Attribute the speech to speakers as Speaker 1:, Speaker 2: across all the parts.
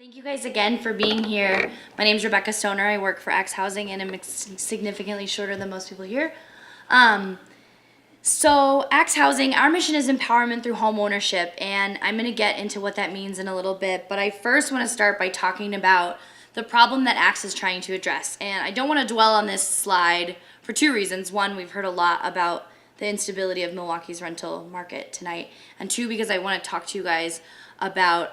Speaker 1: Thank you guys again for being here. My name is Rebecca Stoner. I work for Axe Housing and I'm significantly shorter than most people here. So Axe Housing, our mission is empowerment through home ownership, and I'm going to get into what that means in a little bit, but I first want to start by talking about the problem that Axe is trying to address. And I don't want to dwell on this slide for two reasons. One, we've heard a lot about the instability of Milwaukee's rental market tonight, and two, because I want to talk to you guys about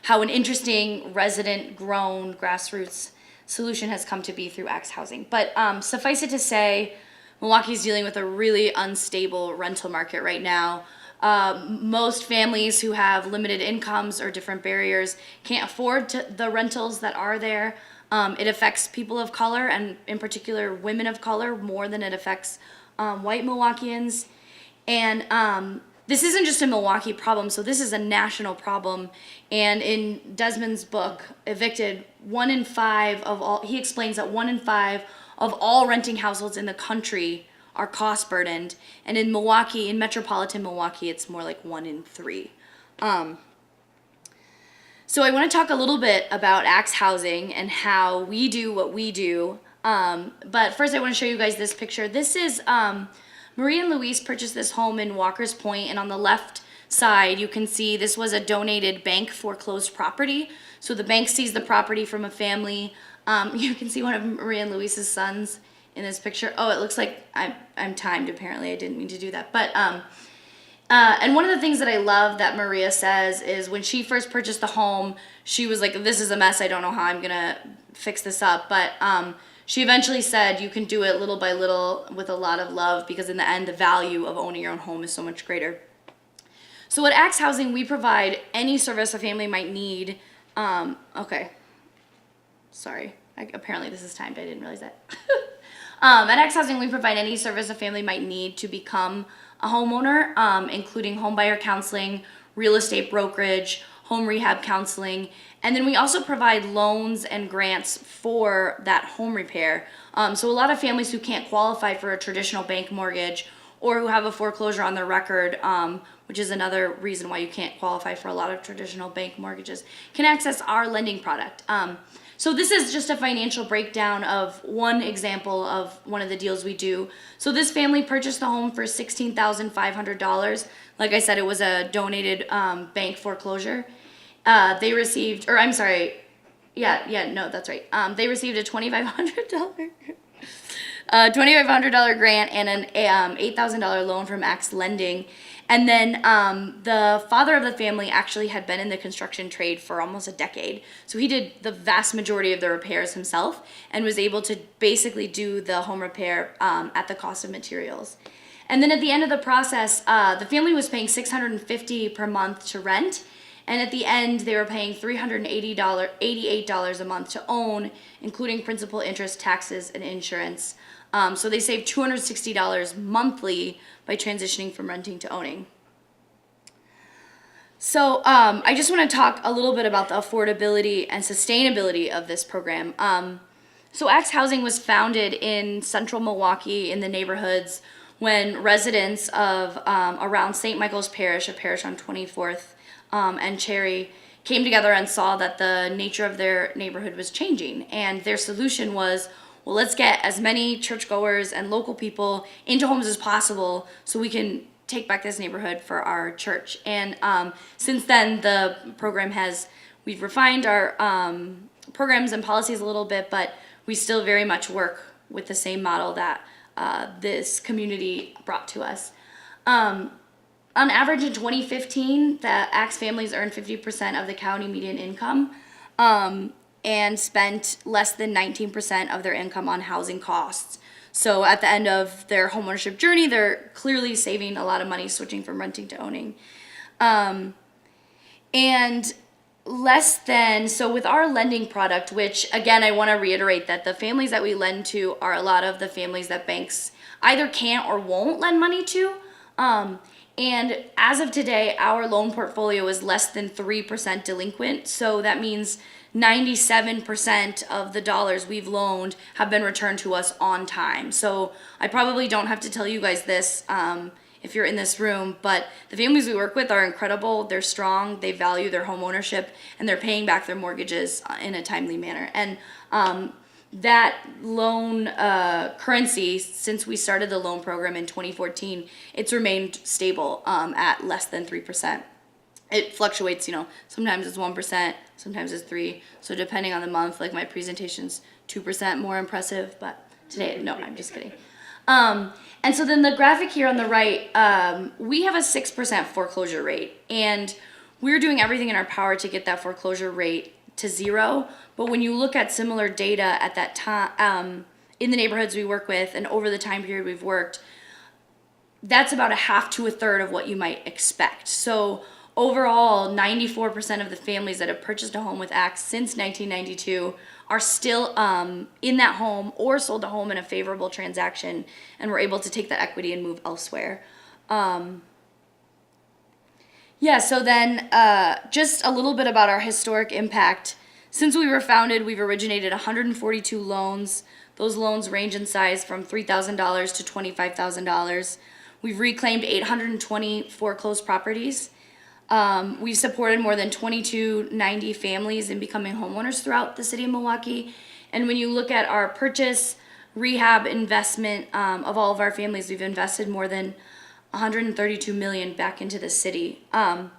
Speaker 1: how an interesting resident-grown grassroots solution has come to be through Axe Housing. But suffice it to say, Milwaukee's dealing with a really unstable rental market right now. Most families who have limited incomes or different barriers can't afford the rentals that are there. It affects people of color, and in particular women of color, more than it affects white Milwaukeeans. And this isn't just a Milwaukee problem, so this is a national problem. And in Desmond's book, Evicted, 1 in 5 of all, he explains that 1 in 5 of all renting households in the country are cost burdened. And in Milwaukee, in metropolitan Milwaukee, it's more like 1 in 3. So I want to talk a little bit about Axe Housing and how we do what we do. But first I want to show you guys this picture. This is Marie and Louise purchased this home in Walker's Point, and on the left side you can see this was a donated bank foreclosed property. So the bank seized the property from a family. You can see one of Marie and Louise's sons in this picture. Oh, it looks like I'm timed apparently. I didn't mean to do that. But and one of the things that I love that Maria says is when she first purchased the home, she was like, this is a mess. I don't know how I'm gonna fix this up. But she eventually said you can do it little by little with a lot of love, because in the end, the value of owning your own home is so much greater. So at Axe Housing, we provide any service a family might need. Okay. Sorry. Apparently this is timed. I didn't realize that. At Axe Housing, we provide any service a family might need to become a homeowner, including home buyer counseling, real estate brokerage, home rehab counseling, and then we also provide loans and grants for that home repair. So a lot of families who can't qualify for a traditional bank mortgage or who have a foreclosure on their record, which is another reason why you can't qualify for a lot of traditional bank mortgages, can access our lending product. So this is just a financial breakdown of one example of one of the deals we do. So this family purchased the home for $16,500. Like I said, it was a donated bank foreclosure. They received, or I'm sorry, no, that's right. They received a $2,500 grant and an $8,000 loan from Axe Lending. And then the father of the family actually had been in the construction trade for almost a decade. So he did the vast majority of the repairs himself and was able to basically do the home repair at the cost of materials. And then at the end of the process, the family was paying $650 per month to rent. And at the end, they were paying $88 a month to own, including principal, interest, taxes, and insurance. So they saved $260 monthly by transitioning from renting to owning. So I just want to talk a little bit about the affordability and sustainability of this program. So Axe Housing was founded in central Milwaukee in the neighborhoods when residents of around St. Michael's Parish, a parish on 24th and Cherry, came together and saw that the nature of their neighborhood was changing. And their solution was, well, let's get as many churchgoers and local people into homes as possible so we can take back this neighborhood for our church. And since then, the program we've refined our programs and policies a little bit, but we still very much work with the same model that this community brought to us. On average in 2015, the Axe families earned 50% of the county median income and spent less than 19% of their income on housing costs. So at the end of their homeownership journey, they're clearly saving a lot of money switching from renting to owning. And so with our lending product, which again, I want to reiterate that the families that we lend to are a lot of the families that banks either can't or won't lend money to. And as of today, our loan portfolio is less than 3% delinquent. So that means 97% of the dollars we've loaned have been returned to us on time. So I probably don't have to tell you guys this. if you're in this room, but the families we work with are incredible. They're strong, they value their home ownership, and they're paying back their mortgages in a timely manner. And that loan currency, since we started the loan program in 2014, it's remained stable at less than 3%. It fluctuates, sometimes it's 1%, sometimes it's 3%. So depending on the month, like my presentation's 2% more impressive, but today, no, I'm just kidding. And so then the graphic here on the right, we have a 6% foreclosure rate, and we're doing everything in our power to get that foreclosure rate to 0. But when you look at similar data at that time, in the neighborhoods we work with and over the time period we've worked, that's about a half to a third of what you might expect. So overall, 94% of the families that have purchased a home with ACTS since 1992 are still in that home or sold a home in a favorable transaction, and we're able to take that equity and move elsewhere. So then just a little bit about our historic impact. Since we were founded, we've originated 142 loans. Those loans range in size from $3,000 to $25,000. We've reclaimed 820 foreclosed properties. We've supported more than 2290 families in becoming homeowners throughout the city of Milwaukee. And when you look at our purchase, rehab, investment of all of our families, we've invested more than $132 million back into the city. And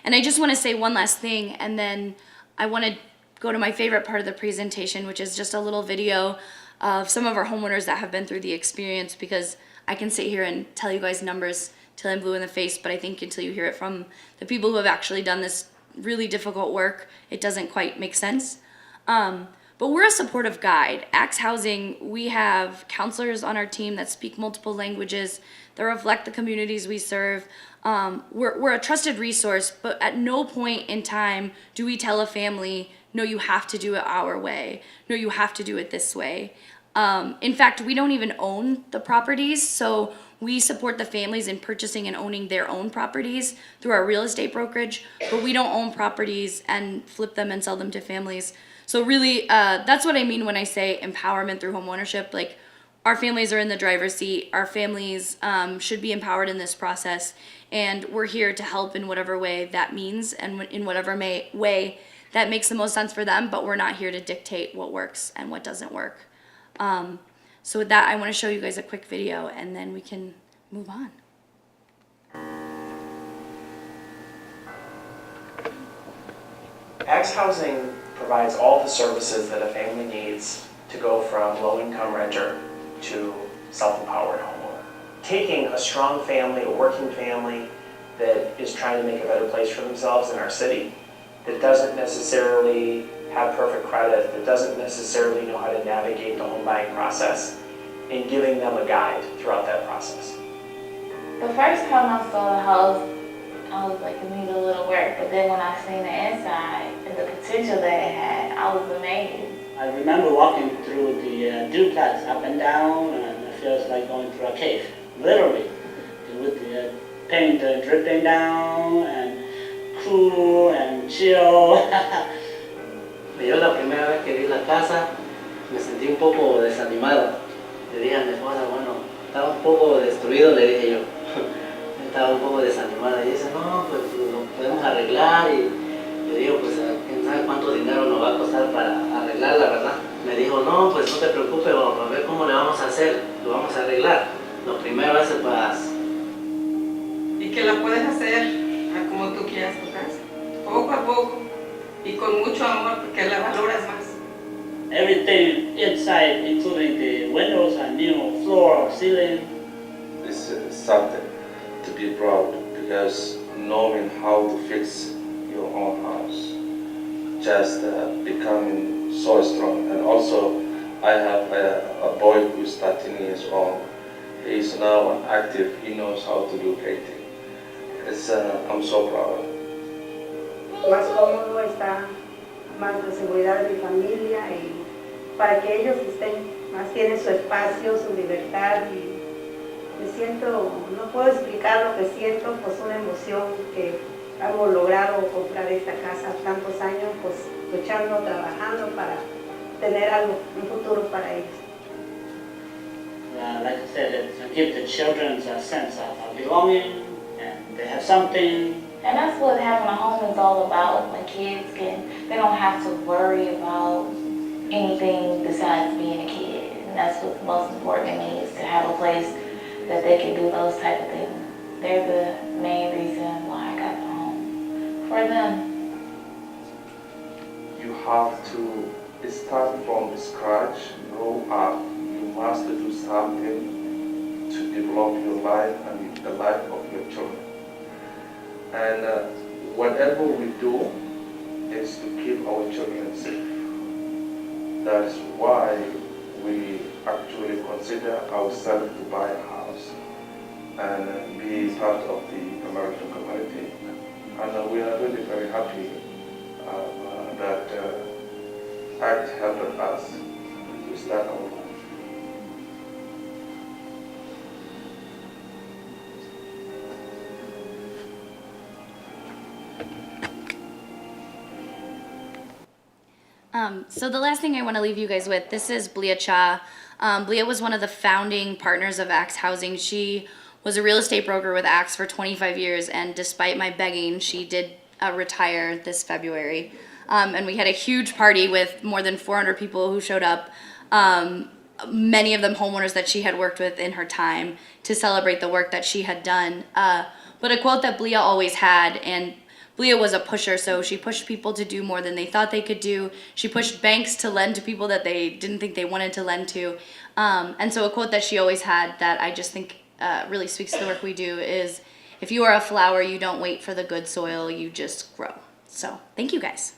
Speaker 1: I just want to say one last thing, and then I want to go to my favorite part of the presentation, which is just a little video of some of our homeowners that have been through the experience, because I can sit here and tell you guys numbers till I'm blue in the face, but I think until you hear it from the people who have actually done this really difficult work, it doesn't quite make sense. But we're a supportive guide. ACTS Housing, we have counselors on our team that speak multiple languages that reflect the communities we serve. We're a trusted resource, but at no point in time do we tell a family, no, you have to do it our way. No, you have to do it this way. In fact, we don't even own the properties, so we support the families in purchasing and owning their own properties through our real estate brokerage, but we don't own properties and flip them and sell them to families. So really, that's what I mean when I say empowerment through home ownership. Like, our families are in the driver's seat. Our families should be empowered in this process, and we're here to help in whatever way that means and in whatever way that makes the most sense for them, but we're not here to dictate what works and what doesn't work. So with that, I want to show you guys a quick video, and then we can move on.
Speaker 2: ACTS Housing provides all the services that a family needs to go from low-income renter to self-empowered homeowner. Taking a strong family, a working family that is trying to make a better place for themselves in our city, that doesn't necessarily have perfect credit, that doesn't necessarily know how to navigate the home buying process, and giving them a guide throughout that process.
Speaker 3: The first time I saw the house, I was like, it needs a little work, but then when I seen the inside and the potential that it had, I was amazed.
Speaker 4: I remember walking through the duplex up and down, and it feels like going through a cave, literally, with the paint dripping down, and cool and chill.
Speaker 5: Yo la primera vez que vi la casa me sentí un poco desanimado. Le dije a mi esposa, bueno, estaba un poco destruido, le dije yo. Estaba un poco desanimada y dice, no, pues lo podemos arreglar, y le digo, pues quién sabe cuánto dinero nos va a costar para arreglarla, ¿verdad? Me dijo, no, pues no te preocupes, vamos a ver cómo le vamos a hacer, lo vamos a arreglar. Lo primero es el paso.
Speaker 6: Y que la puedes hacer a como tú quieras tu casa, poco a poco y con mucho amor, porque la valoras más.
Speaker 4: Everything inside, including the windows and new floor, ceiling.
Speaker 7: This is something to be proud, because knowing how to fix your own house, just becoming so strong. And also, I have a boy who is 13 years old. He is now an active, he knows how to do painting. I'm so proud.
Speaker 8: Más cómodo está, más de seguridad de mi familia, y para que ellos tienen su espacio, su libertad, y me siento, no puedo explicar lo que siento, pues una emoción que hemos logrado comprar esta casa tantos años, pues luchando, trabajando para tener algo, un futuro para ellos.
Speaker 4: Like I said, it gives the children a sense of belonging and they have something.
Speaker 3: And that's what having a home is all about. When they don't have to worry about anything besides being a kid. And that's what's most important to me, is to have a place that they can do those type of things. They're the main reason why I got the home, for them.
Speaker 7: You have to start from scratch, grow up. You must do something to develop your life and the life of your children. And whatever we do is to keep our children safe. That's why we actually consider ourselves to buy a house and be part of the American community. And we are really very happy that ACT helped us to start our life.
Speaker 1: So the last thing I want to leave you guys with, this is Blia Cha. Blia was one of the founding partners of Axe Housing. She was a real estate broker with Axe for 25 years, and despite my begging, she did retire this February. And we had a huge party with more than 400 people who showed up, many of them homeowners that she had worked with in her time, to celebrate the work that she had done. But a quote that Blia always had, and Blia was a pusher, so she pushed people to do more than they thought they could do. She pushed banks to lend to people that they didn't think they wanted to lend to. And so a quote that she always had that I just think really speaks to the work we do is, if you are a flower, you don't wait for the good soil, you just grow. So thank you guys.